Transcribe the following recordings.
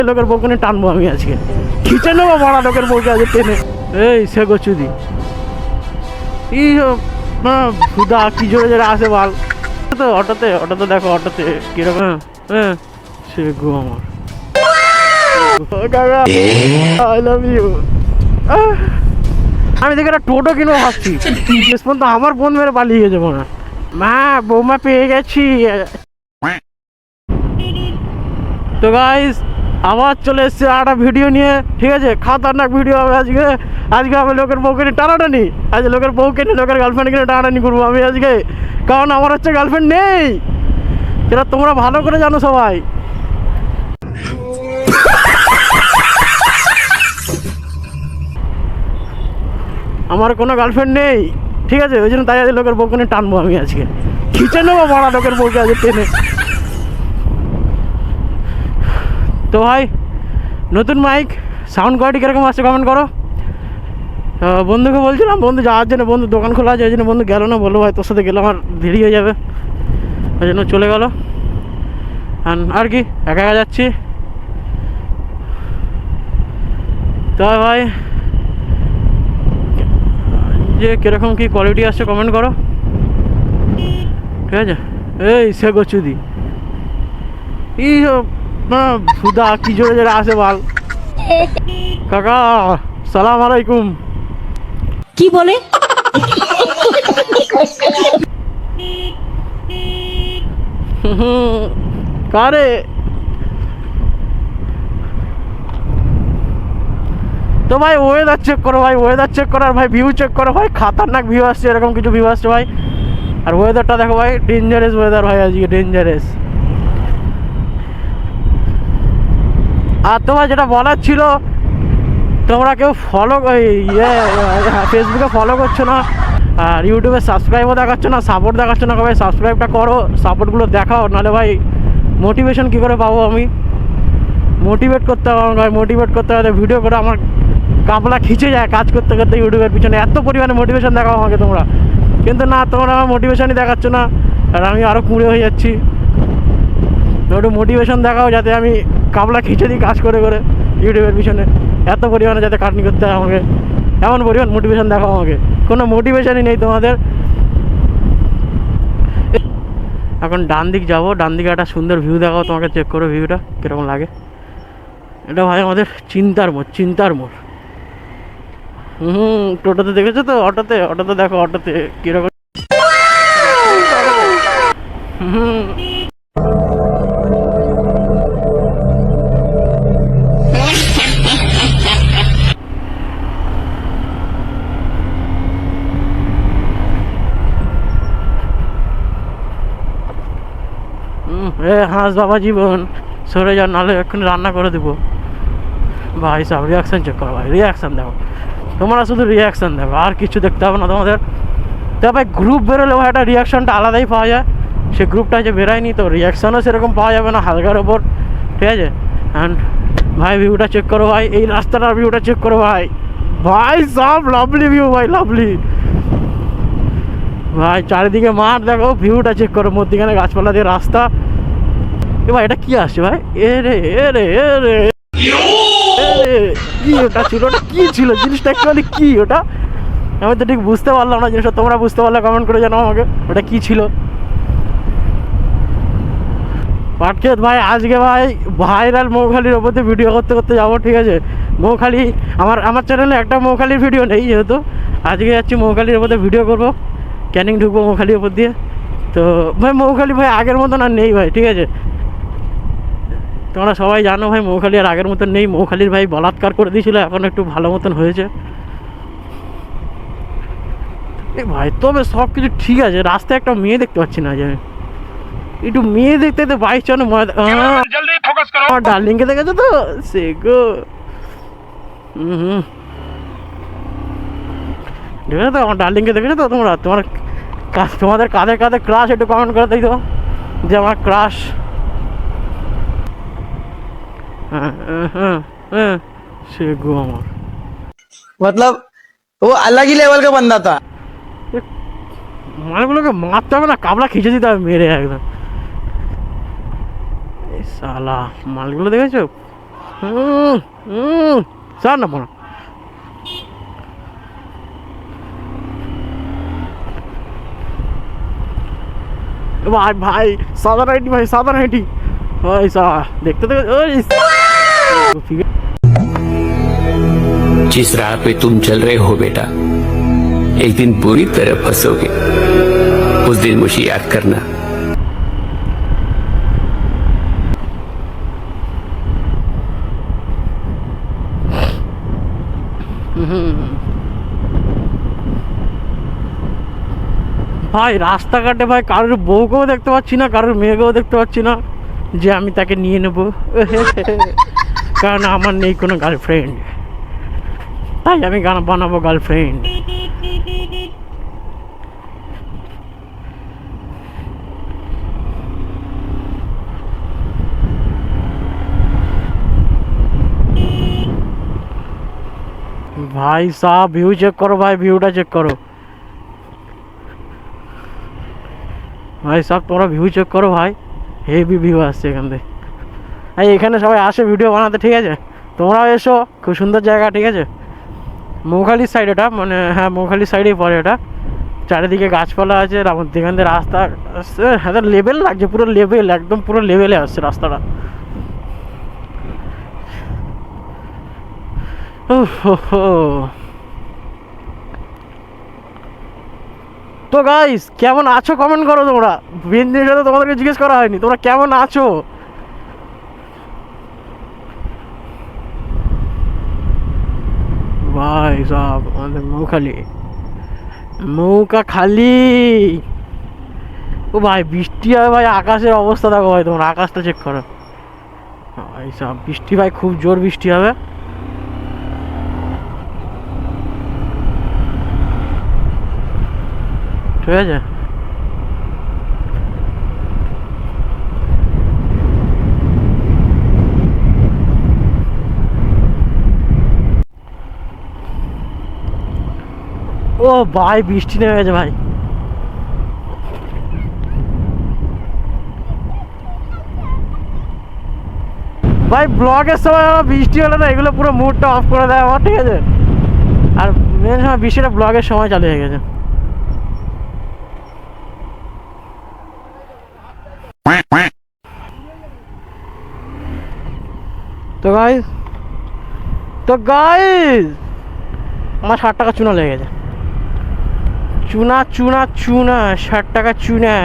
লোকের বউকে টানবো আমি আজকে, খিচে নেবো বড়া লোকের বউকে আজকে টেনে। এই সে গচুদি ই সুদা কি জোরে জোরে আসে বল তো অটোতে, অটোতে দেখো অটোতে কিরকম। হ্যাঁ সে গো আমার আই লাভ ইউ। আমি দেখে একটা টোটো কিনবো ভাবছি, শেষ পর্যন্ত আমার বোন মেরে পালিয়ে যাবো না। মা বৌমা পেয়ে গেছি। তো গাইস আবার চলে এসছে একটা ভিডিও নিয়ে, ঠিক আছে, খতরনাক ভিডিও হবে আজকে। আজকে আমি লোকের বউকে নিয়ে টানাটানি, আজকে লোকের বউকে নিয়ে লোকের গার্লফ্রেন্ডকে নিয়ে টানাটানি করবো আমি আজকে, কারণ আমার হচ্ছে গার্লফ্রেন্ড নেই, সেটা তোমরা ভালো করে জানো সবাই। আমার কোনো গার্লফ্রেন্ড নেই, ঠিক আছে, ওই জন্য তাই আজকে লোকের বউকে নিয়ে টানবো আমি আজকে, খিচে নেবো বড়া লোকের বউকে আজকে টেনে। তো ভাই নতুন মাইক সাউন্ড কোয়ালিটি কীরকম আসছে কমেন্ট করো। বন্ধুকে বলছিলাম, বন্ধু যাওয়ার জন্য, বন্ধু দোকান খোলা আছে ওই জন্য বন্ধু গেলো না, বললো ভাই তোর সাথে গেলে আমার দেরি হয়ে যাবে, ওই জন্য চলে গেলো। আর কি একা একা যাচ্ছি। তো ভাই যে কীরকম কী কোয়ালিটি আসছে কমেন্ট করো, ঠিক আছে। এই সে গচুদি ই সুদা কি জোরে জোরে আসে বল। কাকা সালাম আলাইকুম। কি বলে? কারে তো ভাই ওয়েদার চেক করো ভাই, ওয়েদার চেক করো, আর ভাই ভিউ চেক করো ভাই, খাতারনাক ভিউ আসছে, এরকম কিছু ভিউ আসছে ভাই। আর ওয়েদারটা দেখো ভাই, ডেঞ্জারাস ওয়েদার ভাই আজকে, ডেঞ্জারাস। আর তোমার যেটা বলার ছিল, তোমরা কেউ ফলো ফেসবুকে ফলো করছো না, আর ইউটিউবে সাবস্ক্রাইবও দেখাচ্ছ না, সাপোর্ট দেখাচ্ছ না। ভাই সাবস্ক্রাইবটা করো, সাপোর্টগুলো দেখাও, নাহলে ভাই মোটিভেশন কী করে পাবো আমি? মোটিভেট করতে হবে আমাকে ভাই, মোটিভেট করতে হবে। ভিডিও করে আমার কাপলা খিচে যায় কাজ করতে করতে ইউটিউবের পিছনে, এত পরিমাণে মোটিভেশন দেখাও আমাকে তোমরা, কিন্তু না, তোমরা আমার মোটিভেশনই দেখাচ্ছ না, আর আমি আরও কুঁড়ে হয়ে যাচ্ছি। একটু মোটিভেশন দেখাও যাতে আমি কাপলা খিচে দিই কাজ করে করে ইউটিউবের পিছনে, এত পরিমাণে যাতে খাটনি করতে হয় আমাকে, এমন পরিমাণ মোটিভেশন দেখাও আমাকে। কোনো মোটিভেশনই নেই তোমাদের। এখন ডান দিক যাবো, ডান দিকে একটা সুন্দর ভিউ দেখাও তোমাকে, চেক করো ভিউটা কীরকম লাগে। এটা ভাই আমাদের চিন্তার মোড়, চিন্তার মোড়। টোটোতে দেখেছো তো, অটোতে, অটোতে দেখো অটোতে কীরকম। হাঁস বাবা জীবন সরে যান, নাহলে এক্ষুনি রান্না করে দেবো। ভাই সব রিয়াকশান চেক করো ভাই, রিয়াকশান দেখো তোমরা, শুধু রিয়াকশান দেখো, আর কিছু দেখতে হবে না তোমাদের। তো ভাই গ্রুপ বেরোলে ভাই একটা রিয়াকশানটা আলাদাই পাওয়া যায়, সে গ্রুপটা যে বেরোয়নি তো রিয়াকশানও সেরকম পাওয়া যাবে না হালকার ওপর, ঠিক আছে। অ্যান্ড ভাই ভিউটা চেক করো ভাই, এই রাস্তাটার ভিউটা চেক করো ভাই, ভাই সব লাভলি ভিউ ভাই, লাভলি ভাই, চারিদিকে মাঠ দেখো, ভিউটা চেক করো, মধ্যিখানে গাছপালা দিয়ে রাস্তা। এ ভাই এটা কি আসছে ভাই, এ রে এ রে এ রে, কি ওটা ছিল, ওটা কি ছিল জিনিসটা, অ্যাকচুয়ালি কি ওটা আমি তো ঠিক বুঝতে পারলাম না জিনিসটা, তোমরা বুঝতে পারলে কমেন্ট করে জানাও আমাকে ওটা কি ছিল। পাটক্ষেত ভাই আজকে ভাই ভাইরাল মৌখালির ওপর দিয়ে ভিডিও করতে করতে যাবো, ঠিক আছে। মৌখালি আমার চ্যানেলে একটা মৌখালির ভিডিও নেই যেহেতু, আজকে যাচ্ছি মৌখালির ওপর দিয়ে ভিডিও করবো, ক্যানিং ঢুকবো মৌখালির ওপর দিয়ে। তো ভাই মৌখালি ভাই আগের মতন আর নেই ভাই, ঠিক আছে, তোমরা সবাই জানো ভাই মৌখালি আর আগের মতন নেই। মৌখালির ভাই বলাৎকার করে দিয়েছিল, এখন একটু ভালো মতন হয়েছে ভাই। তবে সব কিছু ঠিক আছে, রাস্তায় একটা মেয়ে দেখতে পাচ্ছি না, যে একটু মেয়ে দেখতে তো বাইক চালানো, আমার ডার্লিংকে দেখেছো তো সে গো, দেখেছো তো আমার ডার্লিংকে দেখেছো তো তোমরা, তোমাদের কাঁধে কাঁধে ক্রাশ, একটু কমেন্ট করে দিই তো যে আমার ক্রাশ। সে গো আমার, मतलब वो अलग ही लेवल का बंदा था। মালগুলোকে মারতে হবে না, কাবলা খিচে দিতে হবে মেরে একদম। এই শালা মালগুলো দেখেছো, স্যার না বলো ভাই ভাই সাদা নাইটি ভাই সাদা নাইটি ভাই দেখতে দেখতে जिस राह पे तुम चल रहे हो बेटा, एक दिन पूरी तरह फंसोगे। उस दिन मुझे याद करना। ভাই রাস্তাঘাটে ভাই কারোর বউকেও দেখতে পাচ্ছি না, কারোর মেয়েকেও দেখতে পাচ্ছি না যে আমি তাকে নিয়ে নেব, কারণ আমার নেই কোনো গার্লফ্রেন্ড, তাই আমি গান বানাবো গার্লফ্রেন্ড। ভাই সাহ ভিউ চেক করো ভাই, ভিউটা চেক করো ভাই সাহ, তোমরা ভিউ চেক করো ভাই, হেভি ভিউ আসছে এখান থেকে। এই এখানে সবাই আসে ভিডিও বানাতে, ঠিক আছে, তোমরাও এসো, খুব সুন্দর জায়গা, ঠিক আছে। মৌখালির সাইড এটা, মানে হ্যাঁ মৌখালির সাইডেই পড়ে এটা, চারিদিকে গাছপালা আছে, এখান থেকে রাস্তা হ্যাঁ লেভেল লাগছে, পুরো লেভেল, একদম পুরো লেভেলে আসছে রাস্তাটা। তো গাইস কেমন আছো কমেন্ট করো তোমরা, মেন জিনিসটা তো তোমাদেরকে জিজ্ঞেস করা হয়নি, তোমরা কেমন আছো। ভাই সব আমাদের নৌকা খালি। ও ভাই বৃষ্টি হবে ভাই, আকাশের অবস্থা দেখো ভাই, তোমরা আকাশটা চেক করো ভাই সব, বৃষ্টি ভাই খুব জোর বৃষ্টি হবে। ঠিক আছে, ও ভাই বৃষ্টি নেমে গেছে ভাই। ভাই ব্লগের সময় আমার বৃষ্টি হলে না এগুলো পুরো মুডটা অফ করে দেয় আমার, ঠিক আছে, আর মেন সময় বৃষ্টিটা ব্লগের সময় চালু হয়ে গেছে। তো গাইস আমার 60 টাকা চুনা লেগে গেছে, চুনা 60 টাকা চুনা,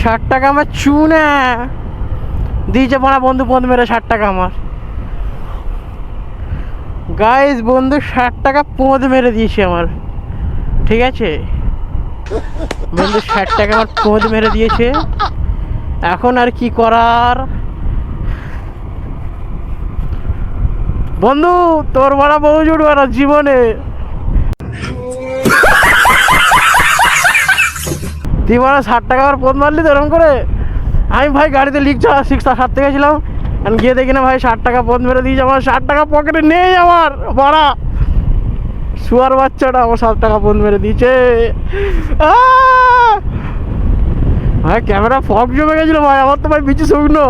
60 টাকা আমার চুনা দিয়েছে বড়া বন্ধু, পদ মেরে 60 টাকা আমার গাইস, বন্ধু 60 টাকা পদ মেরে দিয়েছে আমার, ঠিক আছে বন্ধু 60 টাকা আমার পদ মেরে দিয়েছে, এখন আর কি করার বন্ধু, তোর বড়া বউ জুটবে না জীবনে, তুই বড়া 60 টাকা আমার পদ মারলি তো এরকম করে। আমি ভাই গাড়িতে শিক্ষা সারতে গেছিলাম, গিয়ে দেখি না ভাই 60 টাকা পদ মেরে দিয়েছে আমার, 60 টাকা পকেটে নেই আমার, বড়া শুয়ার বাচ্চাটা আমার 60 টাকা পদ মেরে দিয়েছে। ভাই ক্যামেরা ফগ জমে গেছিল ভাই আমার, তো ভাই বিচি শুকনো,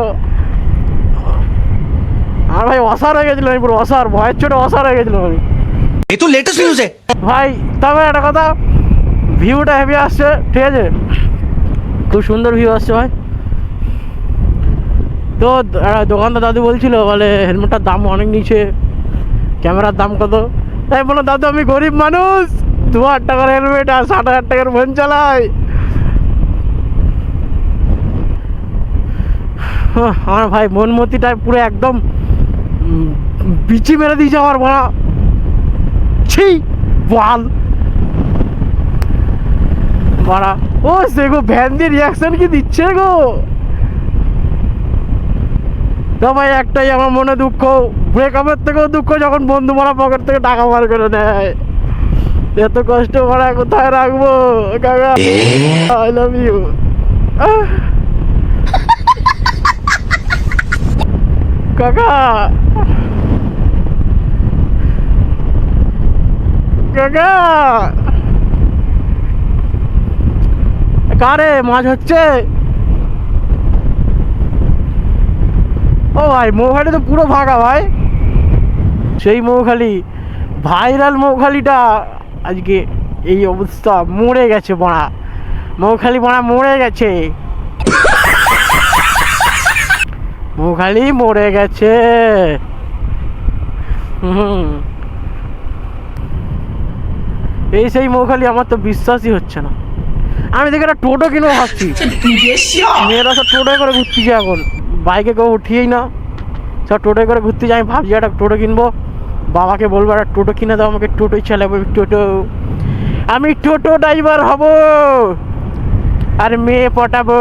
আর ভাই অসার হয়ে গেছিল, আমি পুরো অসার, ভয়ের ছোট অসার হয়ে গেছিল আমি। ये तो लेटेस्ट न्यूज है ভাই তবে একটা কথা, ভিউটা হেভি আসছে, ঠিক আছে, খুব সুন্দর ভিউ আসছে ভাই। তো দোকানদার দাদু বলছিল, বলে হেলমেটটার দাম অনেক নিচে, ক্যামেরার দাম কত, তাই বলো দাদু আমি গরিব মানুষ, 2000 টাকার হেলমেট আর 60,000 টাকার ফোন চালাই। আমার ভাই মনমতিটা পুরো একদম বিচি মেরে দিয়েছে আমার বড়া, ছি বল বড়া। ও সে গো ভ্যান দিয়ে রিয়াকশন কি দিচ্ছে গো। তো ভাই একটাই আমার মনে দুঃখ, ব্রেকআপের থেকেও দুঃখ যখন বন্ধু মারা পকেট থেকে টাকা বার করে নেয়, এত কষ্ট করা কোথায় রাখবো কাকা, আই লাভ ইউ। কাকা কাকা কারে মাছ হচ্ছে, ও ও ভাই মৌখালি তো পুরো ফাঁকা ভাই, সেই মৌখালি ভাইরাল মৌখালিটা আজকে এই অবস্থা, মরে গেছে বড়া, মৌখালি বড়া মরে গেছে, মৌখালি মরে গেছে। এই সেই মৌখালি, আমার তো বিশ্বাসই হচ্ছে না। আমি দেখে একটা টোটো কিনবো ভাবছি, মেয়েরা সব টোটোয় করে ঘুরতে যায় এখন, বাইকে কেউ উঠিয়েই না, সব টোটোয় করে ঘুরতে যায়। আমি ভাবছি একটা টোটো কিনবো, বাবাকে বলবো একটা টোটো কিনে দাও আমাকে, টোটোই চালাবো, আমি টোটো ড্রাইভার হব আর মেয়ে পটাবো।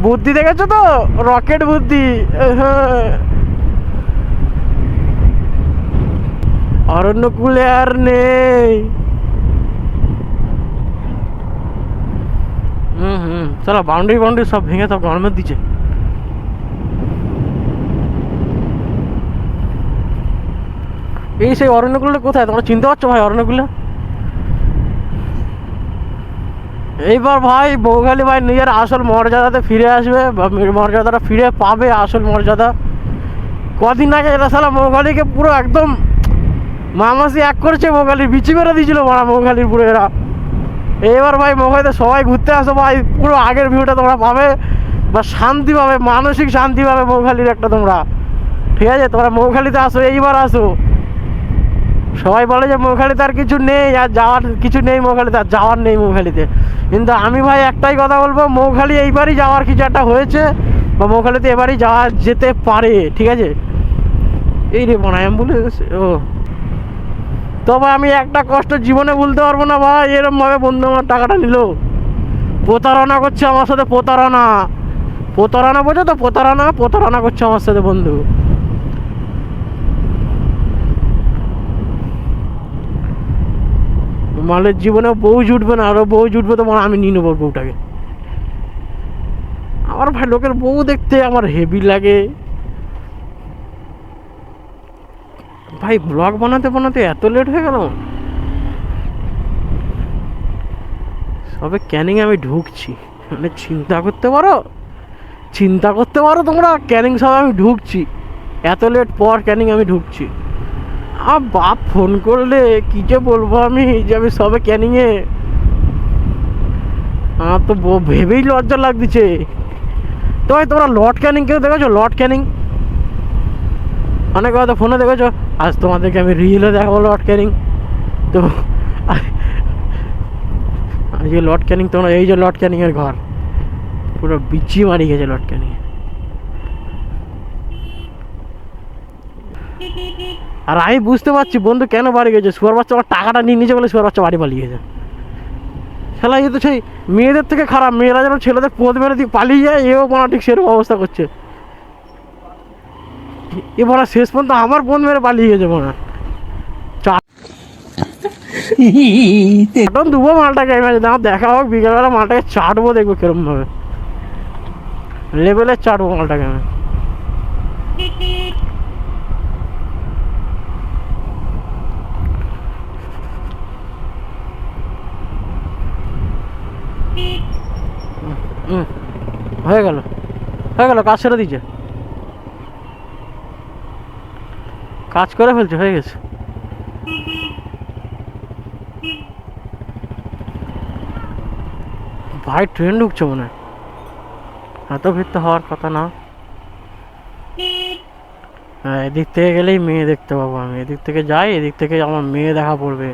বুদ্ধি দেখেছো তো, রকেট বুদ্ধি। অরণ্যকুলে আর নেই। চলো বাউন্ডারি সব ভেঙে সব গরমের দিচ্ছে। এই সেই অরণ্যকুলে কোথায়, তোমরা চিনতে পারছো ভাই অরণ্যকুলে? এইবার ভাই মৌখালি ভাই নিজের আসল মর্যাদাতে ফিরে আসবে, বা মর্যাদাটা ফিরে পাবে, আসল মর্যাদা। কদিন আগে এরা সালা মৌখালিকে পুরো একদম মামাসি এক করেছে, মৌখালির বিচি করে দিয়েছিল মারা মৌখালির পুরো এরা। এবার ভাই মৌখালিতে সবাই ঘুরতে আসো ভাই, পুরো আগের ভিউটা তোমরা পাবে, বা শান্তি পাবে, মানসিক শান্তি পাবে মৌখালির একটা তোমরা। ঠিক আছে, তোমরা মৌখালিতে আসো, এইবার আসো। সবাই বলে যে মৌখালিতে আর কিছু নেই, আর যাওয়ার কিছু নেই মৌখালিতে, আর যাওয়ার নেই মৌখালিতে, কিন্তু আমি ভাই একটাই কথা বলবো, মৌখালি এইবারই যাওয়ার কিছু একটা হয়েছে, বা মৌখালিতে এবারই যাওয়া যেতে পারে। ঠিক আছে, এই রে মনে হয় অ্যাম্বুলেন্স। ও তবে আমি একটা কষ্ট জীবনে ভুলতে পারবো না ভাই, এরমভাবে বন্ধু আমার টাকাটা নিল, প্রতারণা করছে আমার সাথে, প্রতারণা বোঝো তো, প্রতারণা করছে আমার সাথে বন্ধু। মালের জীবনে বউ জুটবে না, আরো বউ জুটবে তো আমি নিয়ে নেবো বউটাকে। আমার ভাই লোকের বউ দেখতে আমার হেভি লাগে ভাই। ব্লগ বানাতে এত লেট হয়ে গেল, সবে ক্যানিং আমি ঢুকছি, মানে চিন্তা করতে পারো তোমরা, ক্যানিং সব আমি ঢুকছি, এত লেট পর ক্যানিং আমি ঢুকছি। আর বাপ ফোন করলে কি যে বলবো আমি, যে আমি সবে ক্যানিংয়ে, আমার তো ভেবেই লজ্জা লাগতেছে। তো ভাই তোমরা লর্ড ক্যানিং কেউ দেখেছো? লর্ড ক্যানিং অনেকে হয়তো ফোনে দেখেছো, আজ তোমাদেরকে আমি রিয়েলে দেখাবো লর্ড ক্যানিং। তো আজকে লর্ড ক্যানিং, তোমরা এই যে লর্ড ক্যানিংয়ের ঘর পুরো বিচি মারি গেছে লর্ড ক্যানিং। আর আমি বুঝতে পারছি বন্ধু কেন বাড়ি গেছে, শুয়ার বাচ্চা আমার টাকাটা নিয়ে নিয়েছে বলে শুয়ার বাচ্চা বাড়ি পালিয়ে গেছে। খেলা এ তো সেই মেয়েদের থেকে খারাপ, মেয়েরা যেন ছেলেদের পোঁদ মেরে দিয়ে পালিয়ে যায়, এও মনে ঠিক সেরকম অবস্থা করছে। এ বলা শেষ পর্যন্ত আমার পোঁদ মেরে পালিয়ে গেছে মনে হয়। চাটন দেবো মালটাকে, আমার দেখা হোক বিকেলবেলা মালটাকে চাটবো, দেখবো কিরম ভাবে লেভেলের চাটবো মালটাকে আমি। হয়ে গেল কাজ সেরে দিচ্ছে, কাজ করে ফেলছে, হয়ে গেছে। ভাই ট্রেন ঢুকছে মনে হয়, এত ভিড় তো হওয়ার কথা না। হ্যাঁ, এদিক থেকে গেলেই মেয়ে দেখতে পাবো আমি, এদিক থেকে যাই, এদিক থেকে আমার মেয়ে দেখা পড়বে।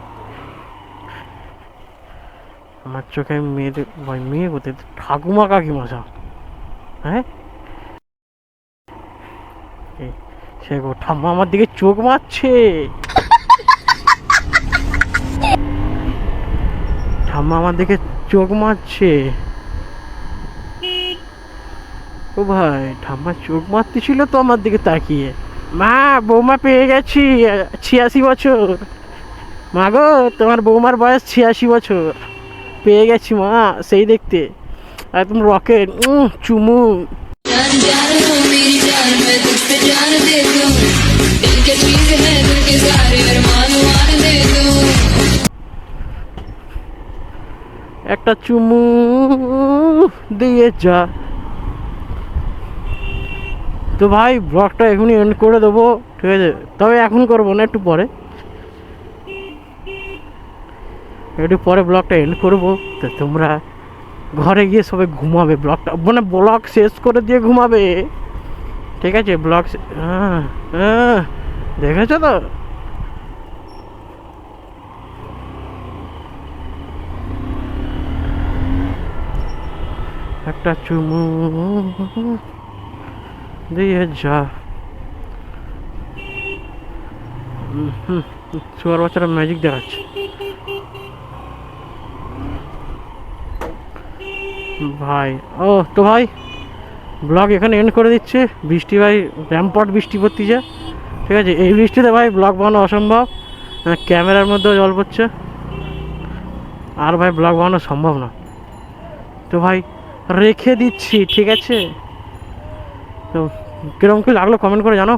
আমার চোখে মেয়ে ভাই, মেয়ে কোথায়, ঠাকুমা কাকিমা সব। হ্যাঁ সে গো, ঠাম্মা আমার দিকে চোখ মারছে, ঠাম্মা আমার দিকে চোখ মারছে। ও ভাই, ঠাম্মা চোখ মারতেছিল তো আমার দিকে তাকিয়ে। মা, বৌমা পেয়ে গেছি, 86 বছর। মা গো, তোমার বৌমার বয়স 86 বছর, পেয়ে গেছি মা, সেই দেখতে একদম রকেট। চুমু। একটা চুমু দিয়ে যা। তো ভাই ব্লগটা এখনই এন্ড করে দেবো, ঠিক আছে? তবে এখন করবো না, একটু পরে ব্লগটা এন্ড করবো। তো তোমরা ঘরে গিয়ে সবাই ঘুমাবে, ব্লগটা মানে ব্লগ শেষ করে দিয়ে ঘুমাবে, ঠিক আছে? ব্লগ দেখেছো তো? একটা চুমু দিয়ে যা। শুয়ার বাচ্চারা ম্যাজিক দেখাচ্ছে। ভাই ও তো ভাই ব্লগ এখানে এন্ড করে দিচ্ছে। বৃষ্টি ভাই র্যাম্পট বৃষ্টি পড়তেছে, ঠিক আছে? এই বৃষ্টিতে ভাই ব্লগ বানানো অসম্ভব, ক্যামেরার মধ্যেও জল পড়ছে, আর ভাই ব্লগ বানানো সম্ভব না। তো ভাই রেখে দিচ্ছি, ঠিক আছে? তো কিরকম কি লাগলো কমেন্ট করে জানো।